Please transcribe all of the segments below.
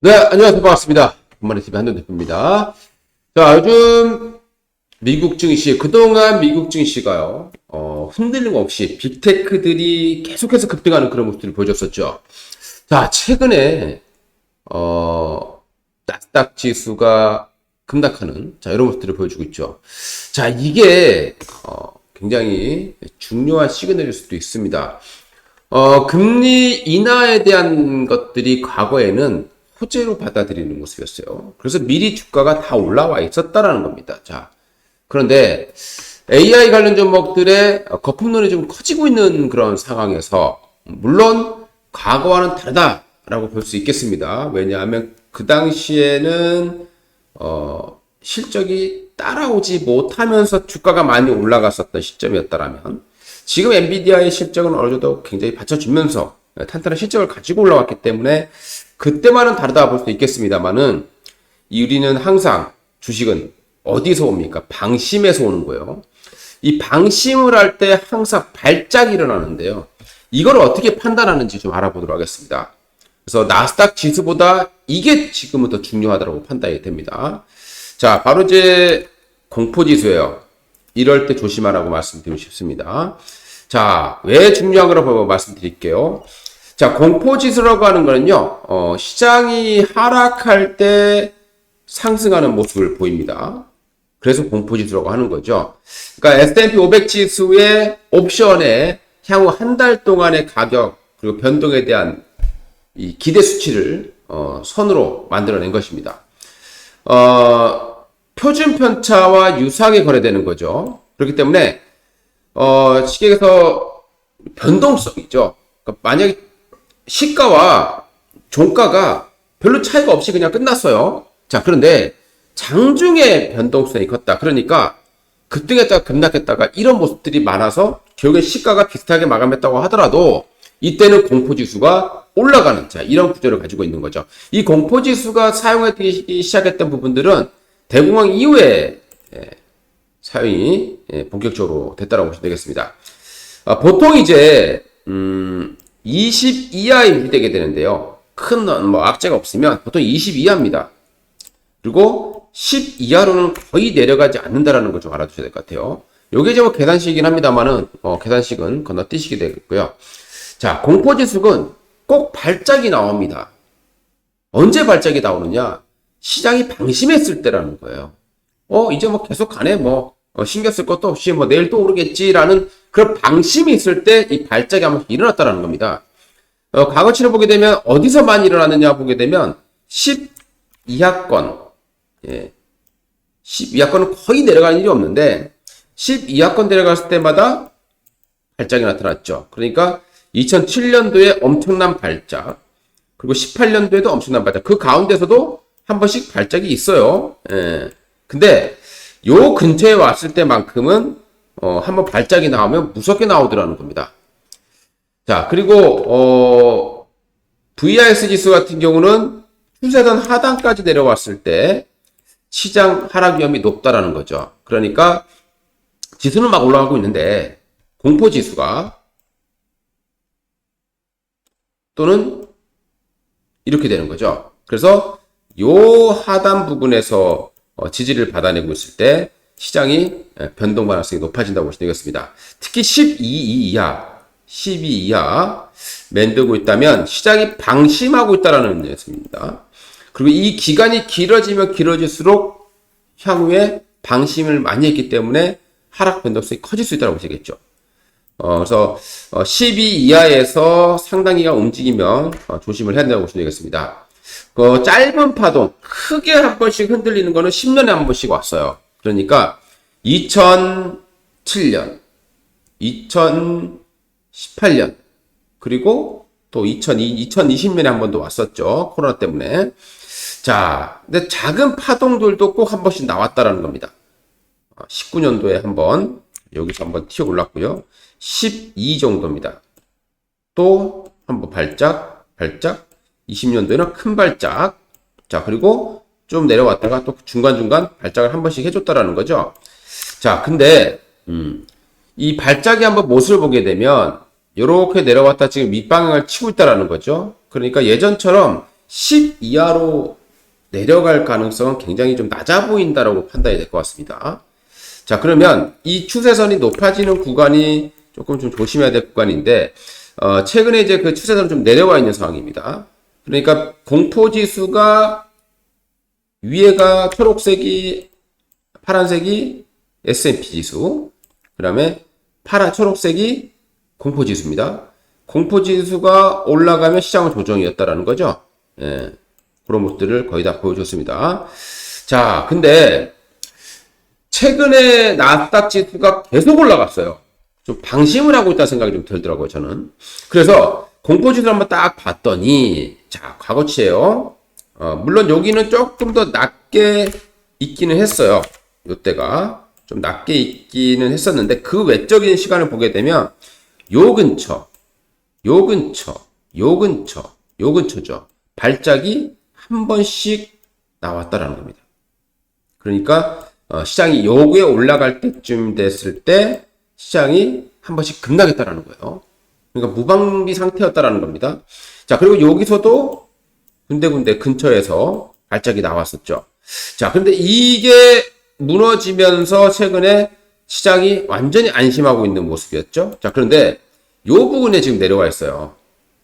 네, 안녕하세요. 반갑습니다. 금마리TV 한돈 대표입니다. 자, 요즘 미국 증시, 그동안 미국 증시가요, 흔들림 없이 빅테크들이 계속해서 급등하는 그런 모습들을 보여줬었죠. 자, 최근에, 나스닥 지수가 급락하는, 자, 이런 모습들을 보여주고 있죠. 자, 이게, 굉장히 중요한 시그널일 수도 있습니다. 금리 인하에 대한 것들이 과거에는 호재로 받아들이는 모습이었어요. 그래서 미리 주가가 다 올라와 있었다라는 겁니다. 자, 그런데 AI 관련 종목들의 거품론이 좀 커지고 있는 그런 상황에서 물론 과거와는 다르다라고 볼 수 있겠습니다. 왜냐하면 그 당시에는 실적이 따라오지 못하면서 주가가 많이 올라갔었던 시점이었다라면 지금 엔비디아의 실적은 어느 정도 굉장히 받쳐주면서 탄탄한 실적을 가지고 올라왔기 때문에 그때만은 다르다 볼 수 있겠습니다만은 우리는 항상 주식은 어디서 옵니까? 방심에서 오는 거예요. 이 방심을 할 때 항상 발작이 일어나는데요. 이걸 어떻게 판단하는지 좀 알아보도록 하겠습니다. 그래서 나스닥 지수보다 이게 지금은 더 중요하다고 판단이 됩니다. 자, 바로 이제 공포지수예요. 이럴 때 조심하라고 말씀드리고 싶습니다. 자, 왜 중요한 거라고 말씀드릴게요. 자, 공포지수라고 하는 거는요, 시장이 하락할 때 상승하는 모습을 보입니다. 그래서 공포지수라고 하는 거죠. 그러니까 S&P 500 지수의 옵션에 향후 한 달 동안의 가격, 그리고 변동에 대한 이 기대 수치를, 선으로 만들어낸 것입니다. 표준 편차와 유사하게 거래되는 거죠. 그렇기 때문에, 시계에서 변동성이죠. 그러니까 만약에 시가와 종가가 별로 차이가 없이 그냥 끝났어요. 자, 그런데 장중에 변동성이 컸다. 그러니까 급등했다가 급락했다가 이런 모습들이 많아서 결국에 시가가 비슷하게 마감했다고 하더라도 이때는 공포지수가 올라가는, 자, 이런 구조를 가지고 있는 거죠. 이 공포지수가 사용되기 시작했던 부분들은 대공황 이후에 사용이 본격적으로 됐다고 보시면 되겠습니다. 보통 이제 20 이하에 유지되게 되는데요. 큰 악재가 없으면 보통 20 이하입니다. 그리고 10 이하로는 거의 내려가지 않는다라는 걸 좀 알아두셔야 될 것 같아요. 요게 이제 계산식이긴 합니다만은 계산식은 건너뛰시게 되겠고요. 자, 공포지수는 꼭 발작이 나옵니다. 언제 발작이 나오느냐? 시장이 방심했을 때라는 거예요. 이제 계속 가네, 신경 쓸 것도 없이 내일 또 오르겠지라는 그런 방심이 있을 때 이 발작이 한번 일어났다라는 겁니다. 과거치를 보게 되면 어디서 많이 일어났느냐 보게 되면 10 이하권, 10 이하권은 거의 내려가는 일이 없는데 10 이하권 내려갔을 때마다 발작이 나타났죠. 그러니까 2007년도에 엄청난 발작, 그리고 18년도에도 엄청난 발작, 그 가운데서도 한 번씩 발작이 있어요. 근데 요 근처에 왔을 때만큼은 한번 발작이 나오면 무섭게 나오더라는 겁니다. 자, 그리고 VIX 지수 같은 경우는 추세선 하단까지 내려왔을 때 시장 하락 위험이 높다라는 거죠. 그러니까 지수는 막 올라가고 있는데 공포 지수가 또는 이렇게 되는 거죠. 그래서 요 하단 부분에서 지지를 받아내고 있을 때 시장이 변동 가능성이 높아진다고 보시면 되겠습니다. 특히 12 이하 만들고 있다면 시장이 방심하고 있다는 얘기입니다. 그리고 이 기간이 길어지면 길어질수록 향후에 방심을 많이 했기 때문에 하락 변동성이 커질 수 있다고 보시겠죠. 그래서 12 이하에서 상당히가 움직이면 조심을 해야 된다고 보시면 되겠습니다. 그 짧은 파동, 크게 한 번씩 흔들리는 거는 10년에 한 번씩 왔어요. 그러니까 2007년, 2018년, 그리고 또 2020년에 한 번도 왔었죠. 코로나 때문에. 자, 근데 작은 파동들도 꼭 한 번씩 나왔다라는 겁니다. 19년도에 한 번, 여기서 한 번 튀어 올랐고요. 12 정도입니다. 또 한 번 발작, 20년도에는 큰 발작. 자, 그리고 좀 내려왔다가 또 중간중간 발작을 한 번씩 해줬다라는 거죠. 자, 근데, 이 발작이 한번 모습을 보게 되면, 요렇게 내려왔다 지금 밑방향을 치고 있다라는 거죠. 그러니까 예전처럼 10 이하로 내려갈 가능성은 굉장히 좀 낮아 보인다라고 판단이 될 것 같습니다. 자, 그러면 이 추세선이 높아지는 구간이 조금 좀 조심해야 될 구간인데, 최근에 이제 그 추세선은 좀 내려와 있는 상황입니다. 그러니까 공포지수가 위에가 초록색이, 파란색이 S&P 지수, 그 다음에 초록색이 공포지수입니다. 공포지수가 올라가면 시장은 조정이었다라는 거죠. 예, 그런 것들을 거의 다 보여줬습니다. 자, 근데 최근에 나스닥 지수가 계속 올라갔어요. 좀 방심을 하고 있다는 생각이 좀 들더라고요, 저는. 그래서 공포지수를 한번 딱 봤더니, 자, 과거치예요. 물론 여기는 조금 더 낮게 있기는 했어요. 요때가 좀 낮게 있기는 했었는데, 그 외적인 시간을 보게 되면 요 근처, 요 근처죠. 발작이 한 번씩 나왔다라는 겁니다. 그러니까 시장이 요구에 올라갈 때쯤 됐을 때 시장이 한 번씩 급락했다라는 거예요. 그러니까 무방비 상태였다라는 겁니다. 자, 그리고 여기서도 군데군데 근처에서 발작이 나왔었죠. 자, 근데 이게 무너지면서 최근에 시장이 완전히 안심하고 있는 모습이었죠. 자, 그런데 요 부분에 지금 내려와 있어요.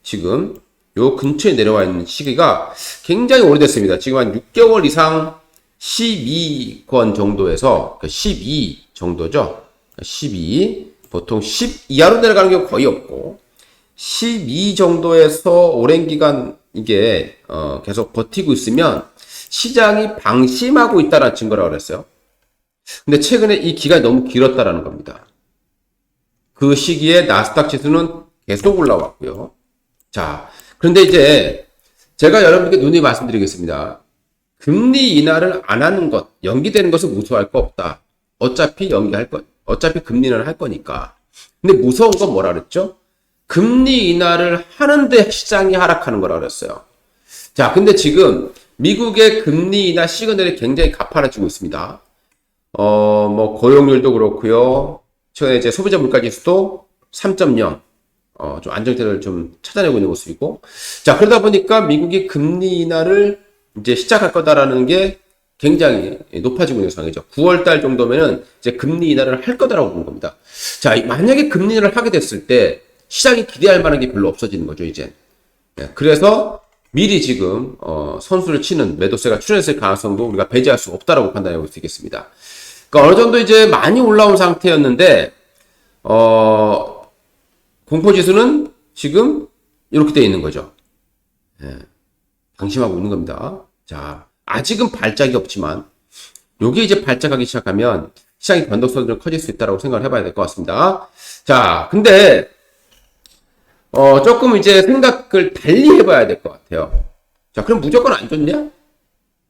지금 요 근처에 내려와 있는 시기가 굉장히 오래됐습니다. 지금 한 6개월 이상 12권 정도에서 12 정도죠. 12 보통 10 이하로 내려가는 경우 거의 없고 12 정도에서 오랜 기간 이게 계속 버티고 있으면 시장이 방심하고 있다는 증거라고 그랬어요. 근데 최근에 이 기간이 너무 길었다라는 겁니다. 그 시기에 나스닥 지수는 계속 올라왔고요. 자, 그런데 이제 제가 여러분께 누누이 말씀드리겠습니다. 금리 인하를 안 하는 것, 연기되는 것은 무서워할 거 없다. 어차피 어차피 금리 인하를 할 거니까. 근데 무서운 건 뭐라 그랬죠? 금리 인하를 하는데 시장이 하락하는 거라 그랬어요. 자, 근데 지금 미국의 금리 인하 시그널이 굉장히 가파라지고 있습니다. 고용률도 그렇고요. 최근에 이제 소비자 물가 지수도 3.0. 좀 안정세를 좀 찾아내고 있는 모습이고. 자, 그러다 보니까 미국이 금리 인하를 이제 시작할 거다라는 게 굉장히 높아지고 있는 상황이죠. 9월달 정도면은 이제 금리 인하를 할 거다라고 보는 겁니다. 자, 만약에 금리 인하를 하게 됐을 때 시장이 기대할 만한 게 별로 없어지는 거죠, 이제. 그래서 미리 지금, 선수를 치는 매도세가 출현했을 가능성도 우리가 배제할 수 없다라고 판단해 볼 수 있겠습니다. 그러니까 어느 정도 이제 많이 올라온 상태였는데, 공포지수는 지금 이렇게 되어 있는 거죠. 방심하고 있는 겁니다. 자, 아직은 발작이 없지만 요게 이제 발작하기 시작하면 시장의 변동성이 좀 커질 수 있다고 생각을 해봐야 될 것 같습니다. 자, 근데 조금 이제 생각을 달리 해봐야 될 것 같아요. 자, 그럼 무조건 안 좋냐?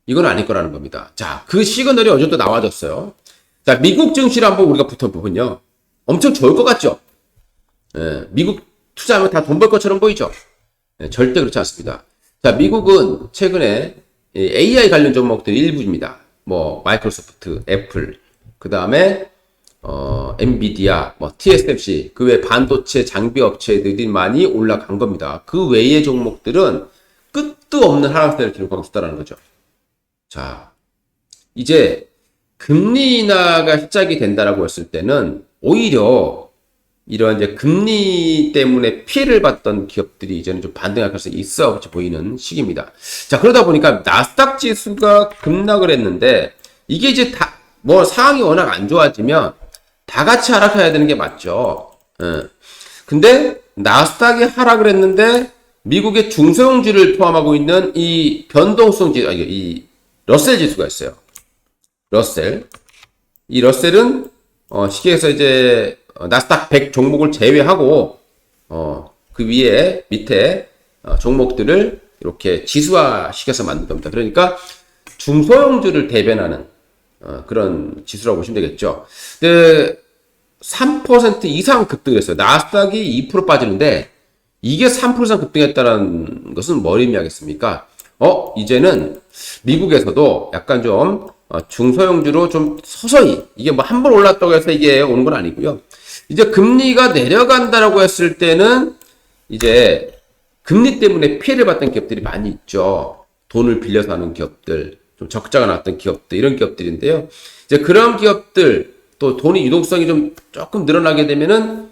이건 아닐 거라는 겁니다. 자, 그 시그널이 어느 정도 나와졌어요. 자, 미국 증시를 한번 우리가 붙어보면요. 엄청 좋을 것 같죠? 미국 투자하면 다 돈 벌 것처럼 보이죠? 절대 그렇지 않습니다. 자, 미국은 최근에 AI 관련 종목들이 일부입니다. 마이크로소프트, 애플, 그 다음에 엔비디아, TSMC, 그 외 반도체 장비 업체들이 많이 올라간 겁니다. 그 외의 종목들은 끝도 없는 하락세를 기록하고 있다는 거죠. 자, 이제 금리 인하가 시작이 된다라고 했을 때는 오히려 이런 이제 금리 때문에 피해를 봤던 기업들이 이제는 좀 반등할 가능성이 있어 보이는 시기입니다. 자, 그러다 보니까 나스닥 지수가 급락을 했는데 이게 이제 상황이 워낙 안 좋아지면 다 같이 하락해야 되는 게 맞죠. 근데 나스닥이 하락을 했는데 미국의 중소형주를 포함하고 있는 이 변동성 지수, 이 러셀 지수가 있어요. 이 러셀은 시계에서 이제 나스닥 100 종목을 제외하고 그 밑에 종목들을 이렇게 지수화 시켜서 만든 겁니다. 그러니까 중소형주를 대변하는 그런 지수라고 보시면 되겠죠. 근데 3% 이상 급등했어요. 나스닥이 2% 빠지는데 이게 3% 이상 급등했다는 것은 뭘 의미하겠습니까? 이제는 미국에서도 약간 좀 중소형주로 좀 서서히 이게 한 번 올랐다고 해서 이게 오는 건 아니고요. 이제 금리가 내려간다라고 했을 때는 이제 금리 때문에 피해를 봤던 기업들이 많이 있죠. 돈을 빌려서 하는 기업들, 좀 적자가 났던 기업들, 이런 기업들인데요. 이제 그런 기업들, 또 돈이 유동성이 좀 조금 늘어나게 되면은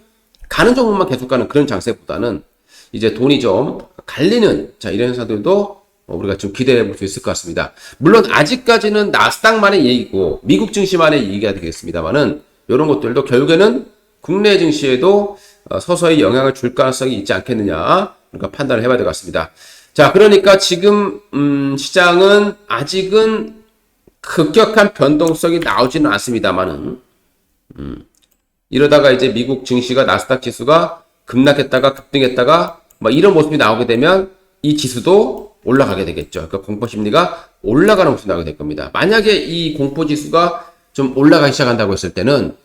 가는 종목만 계속 가는 그런 장세보다는 이제 돈이 좀 갈리는, 자, 이런 현상들도 우리가 좀 기대해 볼 수 있을 것 같습니다. 물론 아직까지는 나스닥만의 얘기고 미국 증시만의 얘기가 되겠습니다만은 이런 것들도 결국에는 국내 증시에도 서서히 영향을 줄 가능성이 있지 않겠느냐, 그러니까 판단을 해봐야 될 것 같습니다. 자, 그러니까 지금 시장은 아직은 급격한 변동성이 나오지는 않습니다만은 이러다가 이제 미국 증시가 나스닥 지수가 급락했다가 급등했다가 뭐 이런 모습이 나오게 되면 이 지수도 올라가게 되겠죠. 그러니까 공포 심리가 올라가는 모습이 나오게 될 겁니다. 만약에 이 공포 지수가 좀 올라가기 시작한다고 했을 때는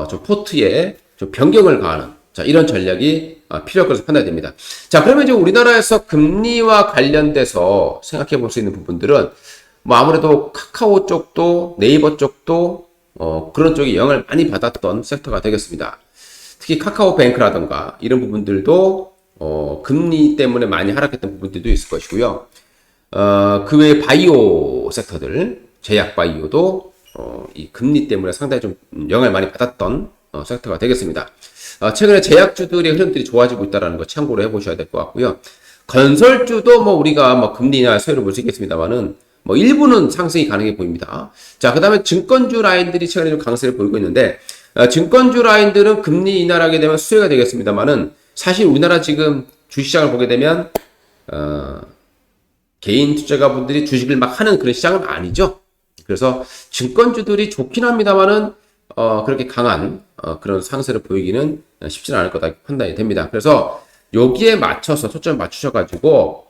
좀 포트에 좀 변경을 가하는, 자, 이런 전략이 필요할 것으로 판단이 됩니다. 자, 그러면 이제 우리나라에서 금리와 관련돼서 생각해 볼 수 있는 부분들은 뭐 아무래도 카카오 쪽도 네이버 쪽도 그런 쪽이 영향을 많이 받았던 섹터가 되겠습니다. 특히 카카오뱅크라든가 이런 부분들도 금리 때문에 많이 하락했던 부분들도 있을 것이고요. 그 외에 바이오 섹터들, 제약 바이오도 이 금리 때문에 상당히 좀 영향을 많이 받았던 섹터가 되겠습니다. 최근에 제약주들의 흐름들이 좋아지고 있다는 거 참고로 해보셔야 될 것 같고요. 건설주도 뭐 우리가 뭐 금리나 수혜를 볼 수 있겠습니다만은 뭐 일부는 상승이 가능해 보입니다. 자, 그 다음에 증권주 라인들이 최근에 좀 강세를 보이고 있는데 증권주 라인들은 금리 인하하게 되면 수혜가 되겠습니다만은 사실 우리나라 지금 주식시장을 보게 되면 개인 투자가분들이 주식을 막 하는 그런 시장은 아니죠. 그래서 증권주들이 좋긴 합니다만은 그렇게 강한 그런 상세를 보이기는 쉽지는 않을 거다 판단이 됩니다. 그래서 여기에 맞춰서 초점을 맞추셔가지고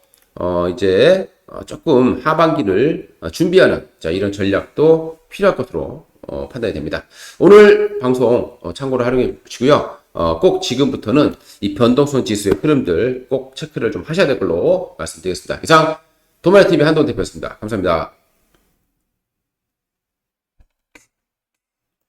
이제 조금 하반기를 준비하는, 자, 이런 전략도 필요할 것으로 판단이 됩니다. 오늘 방송 참고로 활용해 주시고요. 꼭 지금부터는 이 변동성 지수의 흐름들 꼭 체크를 좀 하셔야 될 걸로 말씀드리겠습니다. 이상 도마리TV 한동훈 대표였습니다. 감사합니다.